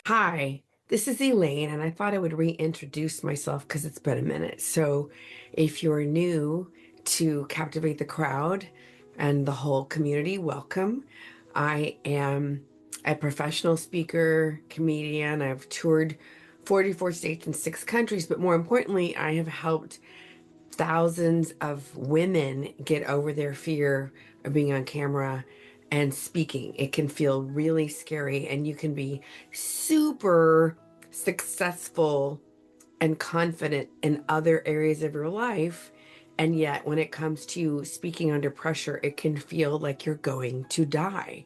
Hi, this is Elaine, and I thought I would reintroduce myself because it's been a minute. So, if you're new to Captivate the Crowd and the whole community, welcome. I am a professional speaker, comedian. I've toured 44 states and 6 countries, but more importantly, I have helped thousands of women get over their fear of being on camera and speaking. It can feel really scary, and you can be super successful and confident in other areas of your life. And yet, when it comes to speaking under pressure, it can feel like you're going to die.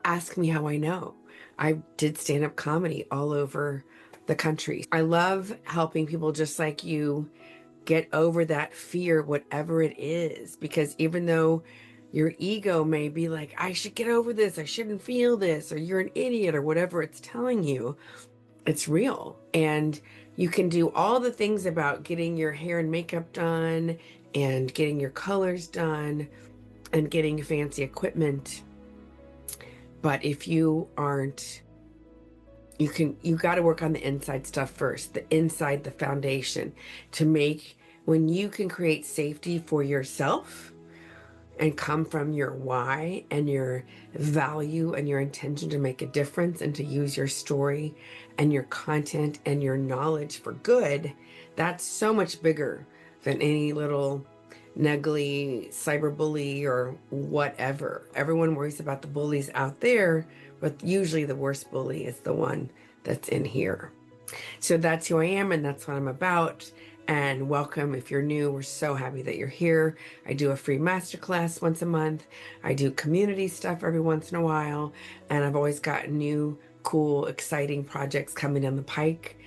Ask me how I know. I did stand up comedy all over the country. I love helping people just like you get over that fear, whatever it is, because even though your ego may be like, I should get over this, I shouldn't feel this, or you're an idiot, or whatever it's telling you, it's real. And you can do all the things about getting your hair and makeup done and getting your colors done and getting fancy equipment. But if you aren't, you got to work on the inside stuff first, the inside, the foundation, to make when you can create safety for yourself and come from your why and your value and your intention to make a difference and to use your story and your content and your knowledge for good. That's so much bigger than any little nuggly cyberbully or whatever. Everyone worries about the bullies out there, but usually the worst bully is the one that's in here. So that's who I am, and that's what I'm about. And welcome if you're new. We're so happy that you're here. I do a free masterclass once a month. I do community stuff every once in a while. And I've always got new, cool, exciting projects coming down the pike.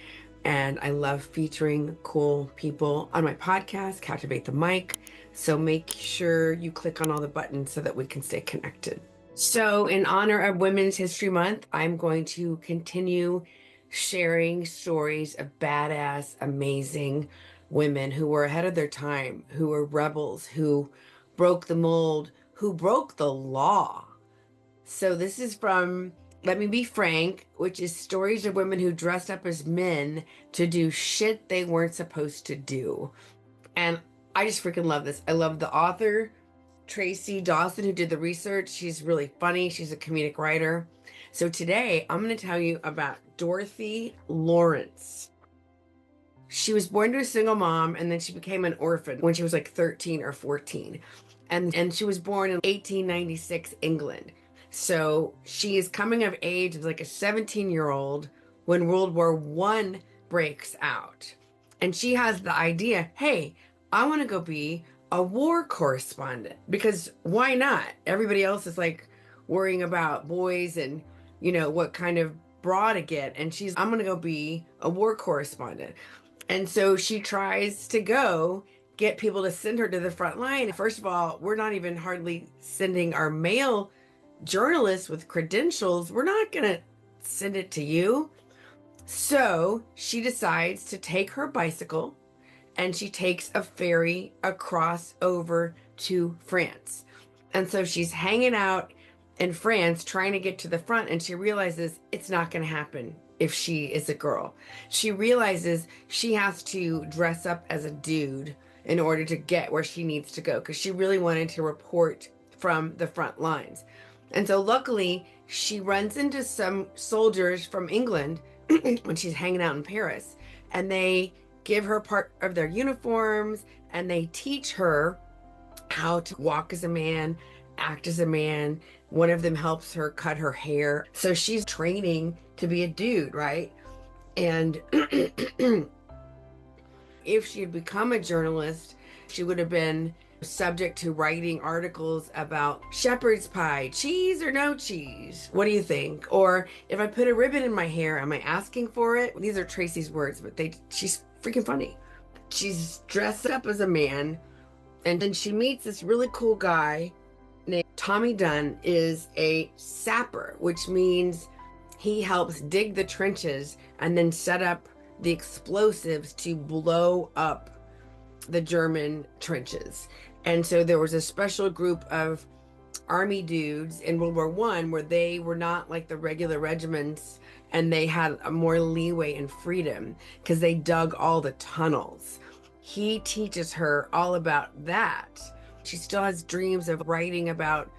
And I love featuring cool people on my podcast, Captivate the Mic. So make sure you click on all the buttons so that we can stay connected. So, in honor of Women's History Month, I'm going to continue sharing stories of badass, amazing women who were ahead of their time, who were rebels, who broke the mold, who broke the law. So, this is from Let Me Be Frank, which is stories of women who dressed up as men to do shit they weren't supposed to do. And I just freaking love this. I love the author, Tracy Dawson, who did the research. She's really funny. She's a comedic writer. So today I'm going to tell you about Dorothy Lawrence. She was born to a single mom, and then she became an orphan when she was like 13 or 14. And she was born in 1896 England. So she is coming of age as like a 17-year-old when World War I breaks out. And she has the idea, hey, I want to go be a war correspondent because why not? Everybody else is like worrying about boys and, what kind of bra to get. And I'm going to go be a war correspondent. And so she tries to go get people to send her to the front line. First of all, we're not even hardly sending our male journalists with credentials. We're not going to send it to you. So she decides to take her bicycle and she takes a ferry across over to France. And so she's hanging out in France trying to get to the front, and she realizes it's not going to happen if she is a girl. She realizes she has to dress up as a dude in order to get where she needs to go because she really wanted to report from the front lines. And so luckily, she runs into some soldiers from England when she's hanging out in Paris, and they give her part of their uniforms and they teach her how to walk as a man, act as a man. One of them helps her cut her hair. So she's training to be a dude, right? And if she had become a journalist, she would have been subject to writing articles about shepherd's pie, cheese or no cheese. What do you think? Or if I put a ribbon in my hair, am I asking for it? These are Tracy's words, but she's freaking funny. She's dressed up as a man, and then she meets this really cool guy named Tommy Dunn. Is a sapper, which means he helps dig the trenches and then set up the explosives to blow up the German trenches. And so there was a special group of army dudes in World War I where they were not like the regular regiments and they had a more leeway and freedom because they dug all the tunnels. He teaches her all about that. She still has dreams of writing about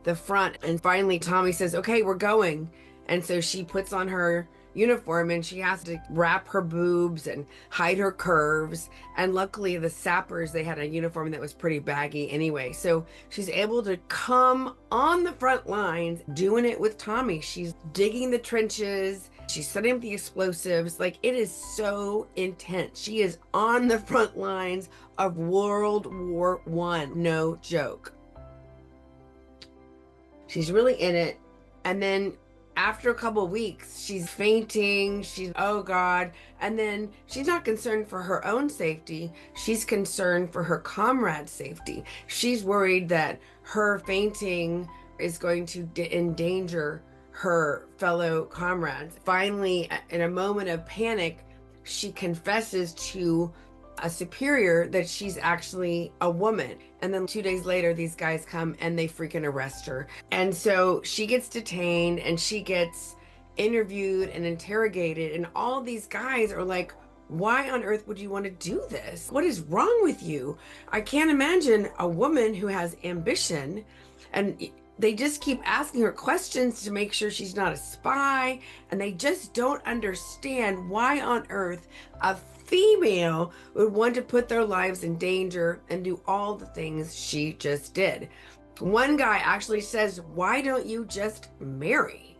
the front. And finally, Tommy says, okay, we're going. And so she puts on her uniform and she has to wrap her boobs and hide her curves. And luckily, the sappers, they had a uniform that was pretty baggy anyway. So she's able to come on the front lines doing it with Tommy. She's digging the trenches. She's setting up the explosives. Like, it is so intense. She is on the front lines of World War One. No joke. She's really in it. And then after a couple of weeks, she's fainting. She's, oh God. And then she's not concerned for her own safety. She's concerned for her comrade's safety. She's worried that her fainting is going to endanger her fellow comrades. Finally, in a moment of panic, she confesses to a superior that she's actually a woman. And then 2 days later, these guys come and they freaking arrest her. And so she gets detained and she gets interviewed and interrogated. And all these guys are like, why on earth would you want to do this? What is wrong with you? I can't imagine a woman who has ambition. And they just keep asking her questions to make sure she's not a spy. And they just don't understand why on earth a female would want to put their lives in danger and do all the things she just did. One guy actually says, why don't you just marry?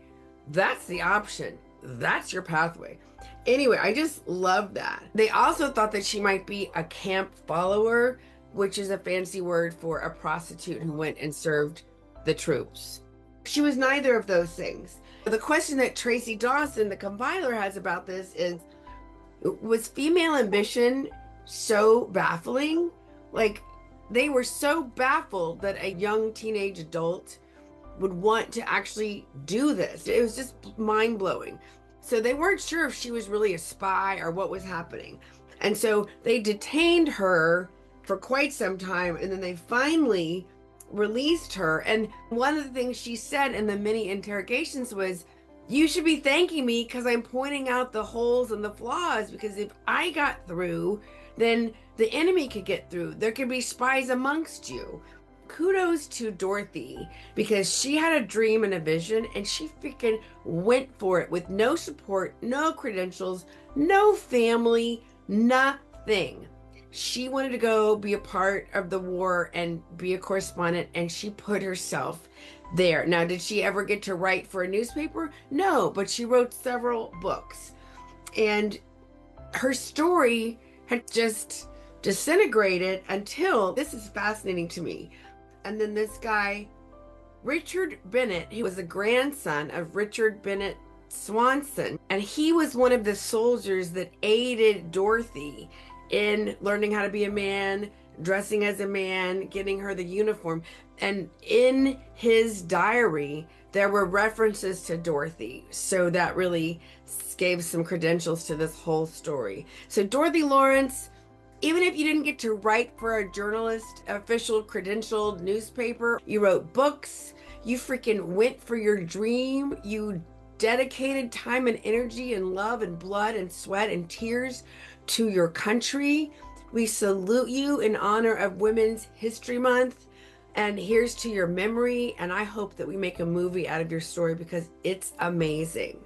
That's the option. That's your pathway. Anyway, I just love that. They also thought that she might be a camp follower, which is a fancy word for a prostitute who went and served the troops. She was neither of those things. The question that Tracy Dawson, the compiler, has about this is, was female ambition so baffling? Like, they were so baffled that a young teenage adult would want to actually do this. It was just mind-blowing. So they weren't sure if she was really a spy or what was happening. And so they detained her for quite some time, and then they finally released her. And one of the things she said in the many interrogations was, you should be thanking me because I'm pointing out the holes and the flaws, because if I got through, then the enemy could get through. There could be spies amongst you. Kudos to Dorothy, because she had a dream and a vision and she freaking went for it with no support, no credentials, no family, nothing. She wanted to go be a part of the war and be a correspondent, and she put herself there. Now, did she ever get to write for a newspaper? No, but she wrote several books. And her story had just disintegrated until, this is fascinating to me. And then this guy, Richard Bennett, he was the grandson of Richard Bennett Swanson. And he was one of the soldiers that aided Dorothy in learning how to be a man, dressing as a man, getting her the uniform. And in his diary, there were references to Dorothy. So that really gave some credentials to this whole story. So Dorothy Lawrence, even if you didn't get to write for a journalist, official credentialed newspaper, you wrote books, you freaking went for your dream, you dedicated time and energy and love and blood and sweat and tears to your country. We salute you in honor of Women's History Month. And here's to your memory. And I hope that we make a movie out of your story because it's amazing.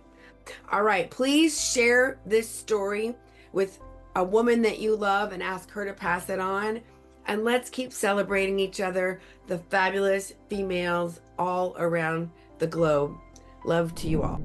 All right, please share this story with a woman that you love and ask her to pass it on. And let's keep celebrating each other, the fabulous females all around the globe. Love to you all.